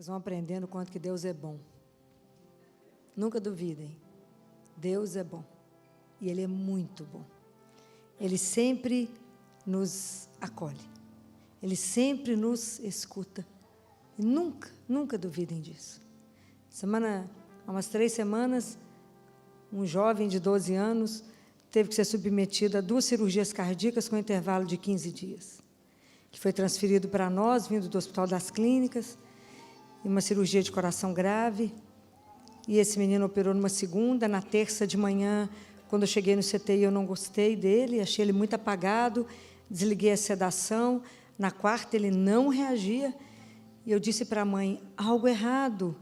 vão aprendendo o quanto que Deus é bom. Nunca duvidem. Deus é bom. E Ele é muito bom. Ele sempre nos acolhe. Ele sempre nos escuta. E nunca duvidem disso. Há umas 3 semanas, um jovem de 12 anos teve que ser submetido a 2 cirurgias cardíacas com intervalo de 15 dias. Que foi transferido para nós, vindo do Hospital das Clínicas, uma cirurgia de coração grave. E esse menino operou numa segunda, na terça de manhã, quando eu cheguei no CTI, eu não gostei dele, achei ele muito apagado, desliguei a sedação. Na quarta, ele não reagia. E eu disse para a mãe, algo errado,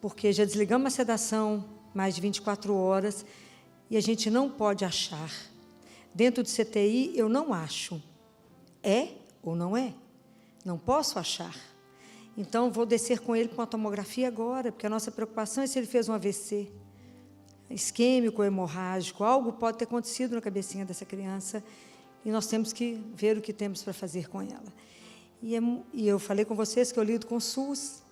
porque já desligamos a sedação mais de 24 horas e a gente não pode achar. Dentro do CTI, eu não acho. É ou não é? Não posso achar. Então, vou descer com ele para uma tomografia agora, porque a nossa preocupação é se ele fez um AVC, isquêmico, hemorrágico, algo pode ter acontecido na cabecinha dessa criança, e nós temos que ver o que temos para fazer com ela. E eu falei com vocês que eu lido com o SUS,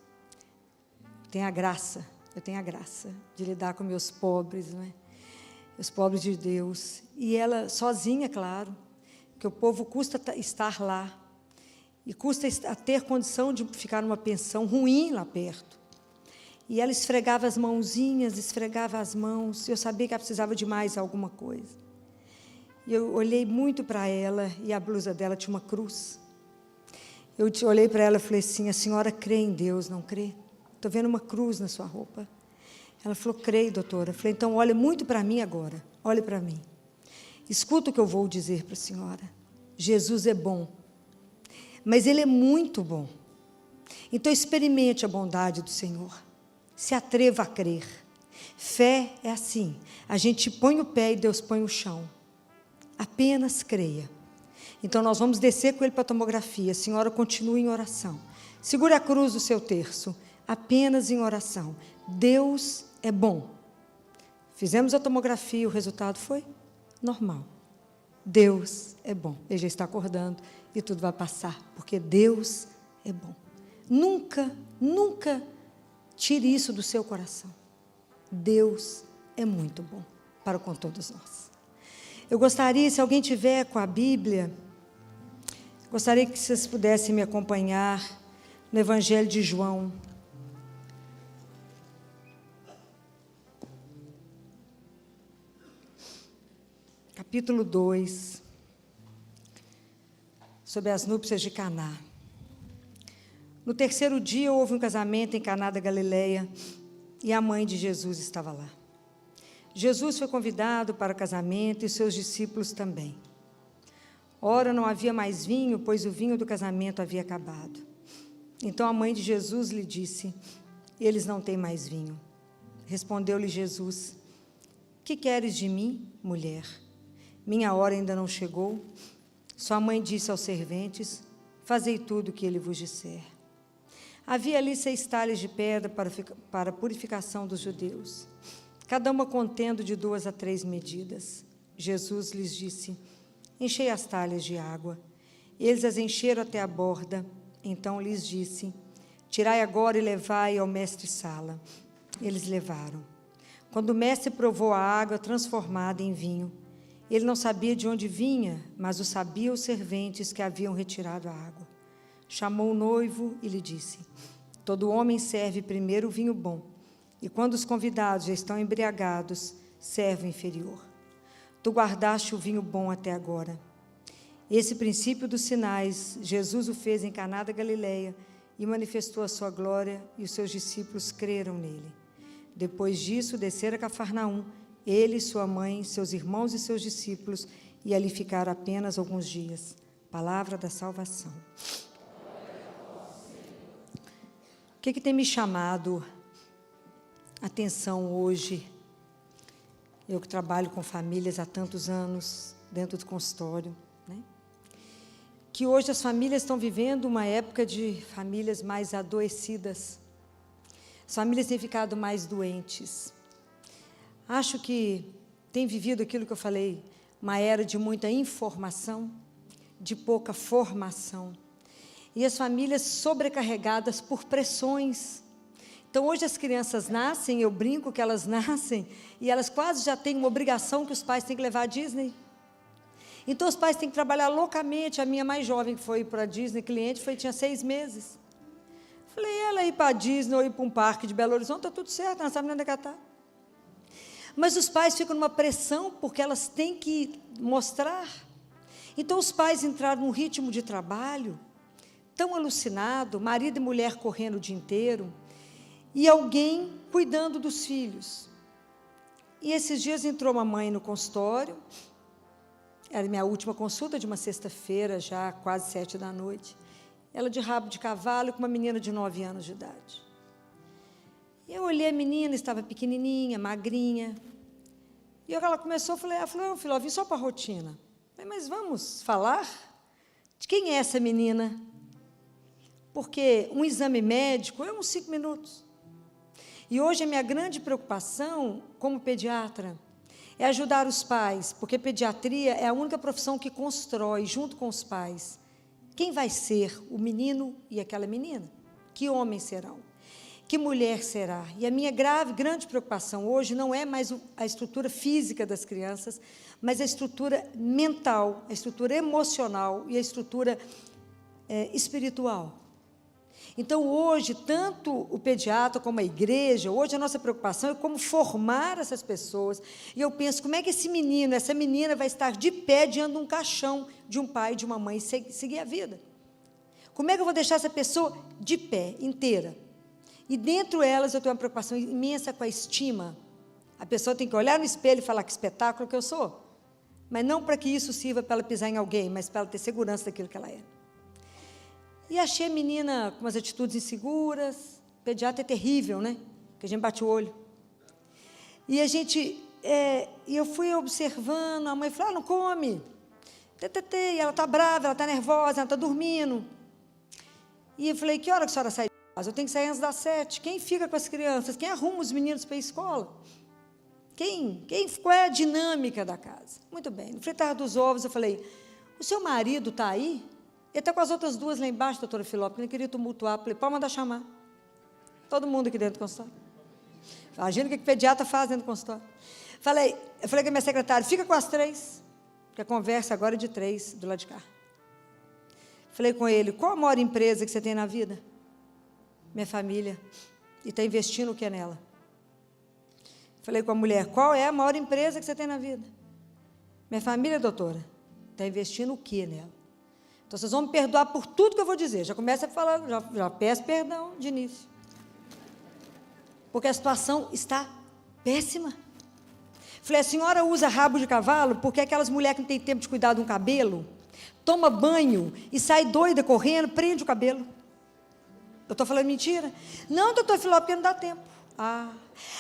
eu tenho a graça de lidar com meus pobres, não é? Os pobres de Deus, e ela sozinha, claro, porque o povo custa estar lá, e custa ter condição de ficar numa pensão ruim lá perto. E ela esfregava as mãozinhas, esfregava as mãos, eu sabia que ela precisava de mais alguma coisa. E eu olhei muito para ela, e a blusa dela tinha uma cruz. Eu olhei para ela e falei assim, a senhora crê em Deus, não crê? Estou vendo uma cruz na sua roupa. Ela falou, creio, doutora. Eu falei, então olha muito para mim agora, olhe para mim. Escuta o que eu vou dizer para a senhora. Jesus é bom, mas Ele é muito bom. Então experimente a bondade do Senhor. Se atreva a crer. Fé é assim, a gente põe o pé e Deus põe o chão. Apenas creia. Então nós vamos descer com ele para a tomografia. A senhora continue em oração. Segure a cruz do seu terço, apenas em oração. Deus é bom. Fizemos a tomografia, o resultado foi normal. Deus é bom. Ele já está acordando e tudo vai passar, porque Deus é bom. Nunca tire isso do seu coração. Deus é muito bom para com todos nós. Eu gostaria, se alguém tiver com a Bíblia, gostaria que vocês pudessem me acompanhar no Evangelho de João. Capítulo 2, sobre as núpcias de Caná. No 3º dia houve um casamento em Caná da Galileia e a mãe de Jesus estava lá. Jesus foi convidado para o casamento e seus discípulos também. Ora, não havia mais vinho, pois o vinho do casamento havia acabado. Então a mãe de Jesus lhe disse, eles não têm mais vinho. Respondeu-lhe Jesus, que queres de mim, mulher? Minha hora ainda não chegou. Sua mãe disse aos serventes, fazei tudo o que ele vos disser. Havia ali 6 talhas de pedra para a purificação dos judeus, cada uma contendo de 2 a 3 medidas. Jesus lhes disse, enchei as talhas de água. Eles as encheram até a borda. Então lhes disse, tirai agora e levai ao mestre-sala. Eles levaram. Quando o mestre provou a água transformada em vinho, ele não sabia de onde vinha, mas o sabiam os serventes que haviam retirado a água. Chamou o noivo e lhe disse, todo homem serve primeiro o vinho bom, e quando os convidados já estão embriagados, serve o inferior. Tu guardaste o vinho bom até agora. Esse princípio dos sinais, Jesus o fez em Caná da Galileia e manifestou a sua glória, e os seus discípulos creram nele. Depois disso, desceram a Cafarnaum, ele, sua mãe, seus irmãos e seus discípulos, e ali ficaram apenas alguns dias. Palavra da salvação. O que tem me chamado a atenção hoje? Eu que trabalho com famílias há tantos anos, dentro do consultório, né? Que hoje as famílias estão vivendo uma época de famílias mais adoecidas. As famílias têm ficado mais doentes. Acho que tem vivido aquilo que eu falei, uma era de muita informação, de pouca formação. e as famílias sobrecarregadas por pressões. Então, hoje as crianças nascem, eu brinco que elas nascem, e elas quase já têm uma obrigação que os pais têm que levar à Disney. Então, os pais têm que trabalhar loucamente. A minha mais jovem, que foi para a Disney, cliente, tinha 6 meses. Falei, ela ir para a Disney ou ir para um parque de Belo Horizonte, está tudo certo, não sabe nem onde é que está. Mas os pais ficam numa pressão, porque elas têm que mostrar. Então, os pais entraram num ritmo de trabalho, tão alucinado, marido e mulher correndo o dia inteiro, e alguém cuidando dos filhos. E esses dias entrou uma mãe no consultório, era minha última consulta de uma sexta-feira, já quase 7 da noite, ela de rabo de cavalo, com uma menina de 9 anos de idade. E eu olhei a menina, estava pequenininha, magrinha, e ela começou, ela falou, filho, eu vim só para a rotina. Falei, mas vamos falar? De quem é essa menina? Porque um exame médico é uns 5 minutos. E hoje a minha grande preocupação, como pediatra, é ajudar os pais, porque pediatria é a única profissão que constrói, junto com os pais, quem vai ser o menino e aquela menina? Que homens serão? Que mulher será? E a minha grande preocupação hoje não é mais a estrutura física das crianças, mas a estrutura mental, a estrutura emocional e a estrutura espiritual. Então, hoje, tanto o pediatra como a igreja, hoje a nossa preocupação é como formar essas pessoas. E eu penso, como é que esse menino, essa menina vai estar de pé diante de um caixão de um pai e de uma mãe e seguir a vida? Como é que eu vou deixar essa pessoa de pé, inteira? E dentro delas eu tenho uma preocupação imensa com a estima. A pessoa tem que olhar no espelho e falar que espetáculo que eu sou. Mas não para que isso sirva para ela pisar em alguém, mas para ela ter segurança daquilo que ela é. E achei a menina com umas atitudes inseguras. Pediatra é terrível, né? Que a gente bate o olho. E eu fui observando, a mãe falou, não come. E ela está brava, ela está nervosa, ela está dormindo. E eu falei, que hora que a senhora sai de casa? Eu tenho que sair antes das 7. Quem fica com as crianças? Quem arruma os meninos para ir à escola? Qual é a dinâmica da casa? Muito bem. No fritar dos ovos, eu falei, o seu marido está aí? Ele está com as outras 2 lá embaixo, doutora Filópolis, não queria tumultuar. Falei, pode mandar chamar. Todo mundo aqui dentro do consultório. Imagina o que o pediatra faz dentro do consultório. Eu falei com a minha secretária, fica com as 3, porque a conversa agora é de 3, do lado de cá. Falei com ele, qual a maior empresa que você tem na vida? Minha família. E está investindo o que é nela? Falei com a mulher, qual é a maior empresa que você tem na vida? Minha família, doutora. Está investindo o que nela? Então, vocês vão me perdoar por tudo que eu vou dizer. Já começa a falar, já peço perdão de início. Porque a situação está péssima. Falei, a senhora usa rabo de cavalo porque aquelas mulheres que não têm tempo de cuidar de um cabelo, toma banho e sai doida correndo, prende o cabelo. Eu estou falando mentira? Não, doutor Filó, porque não dá tempo.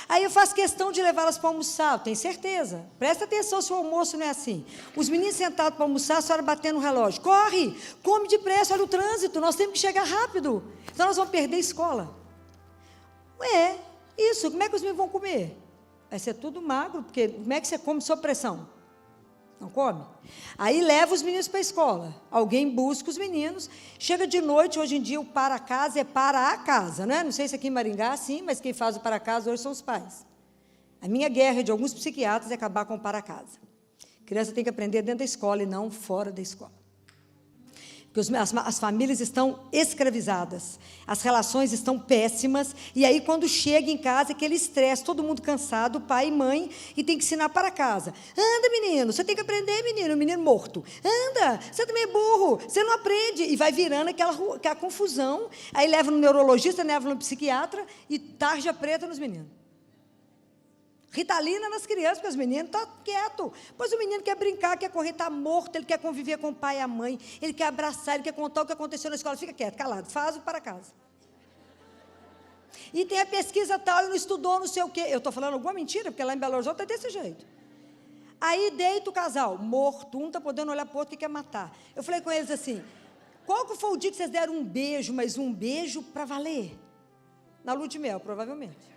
Aí eu faço questão de levá-las para almoçar, tenho certeza. Presta atenção se o almoço não é assim. Os meninos sentados para almoçar, a senhora batendo no relógio. Corre, come depressa, olha o trânsito, nós temos que chegar rápido. Senão nós vamos perder a escola. Isso, como é que os meninos vão comer? Vai ser tudo magro, porque como é que você come sob pressão? Não come? Aí leva os meninos para a escola. Alguém busca os meninos. Chega de noite, hoje em dia o para casa é para a casa, né? Não sei se aqui em Maringá, sim, mas quem faz o para casa hoje são os pais. A minha guerra de alguns psiquiatras é acabar com o para casa. A criança tem que aprender dentro da escola e não fora da escola. Porque as famílias estão escravizadas, as relações estão péssimas, e aí quando chega em casa, aquele estresse, todo mundo cansado, pai e mãe, e tem que ensinar para casa. Anda, menino, você tem que aprender, menino, o menino morto. Anda, você também é burro, você não aprende. E vai virando aquela confusão, aí leva no neurologista, leva no psiquiatra, e tarja preta nos meninos. Ritalina nas crianças, porque os meninos estão quietos. Pois o menino quer brincar, quer correr, está morto, ele quer conviver com o pai e a mãe, ele quer abraçar, ele quer contar o que aconteceu na escola. Fica quieto, calado, faz o para casa. E tem a pesquisa tal, ele não estudou, não sei o quê. Eu estou falando alguma mentira, porque lá em Belo Horizonte é desse jeito. Aí deita o casal, morto, um está podendo olhar para o outro que quer matar. Eu falei com eles assim, qual que foi o dia que vocês deram um beijo, mas um beijo para valer? Na lua de mel, provavelmente.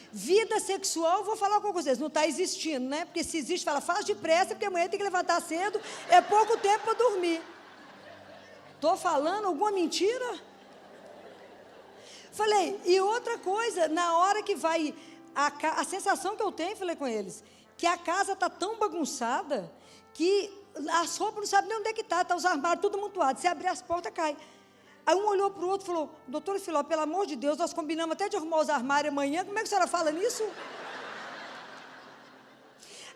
Vida sexual, vou falar com vocês, não está existindo, né? Porque se existe, faz depressa, porque amanhã tem que levantar cedo, é pouco tempo para dormir. Estou falando alguma mentira? Falei, e outra coisa, na hora que vai, a sensação que eu tenho, falei com eles, que a casa está tão bagunçada, que as roupas não sabem nem onde é que está os armários tudo amontoado, se abrir as portas, cai. Aí um olhou para o outro e falou, doutora Filó, pelo amor de Deus, nós combinamos até de arrumar os armários amanhã, como é que a senhora fala nisso?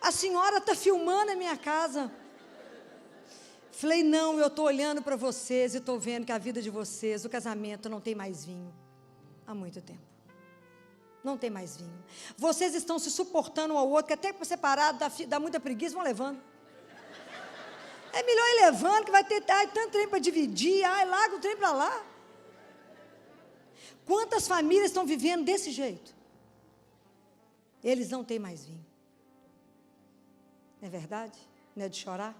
A senhora está filmando a minha casa. Falei, não, eu estou olhando para vocês e estou vendo que a vida de vocês, o casamento não tem mais vinho. Há muito tempo. Não tem mais vinho. Vocês estão se suportando um ao outro, que até para separar dá muita preguiça, vão levando. É melhor ir levando, que vai ter tanto trem para dividir, larga o trem para lá. Quantas famílias estão vivendo desse jeito? Eles não têm mais vinho. Não é verdade? Não é de chorar?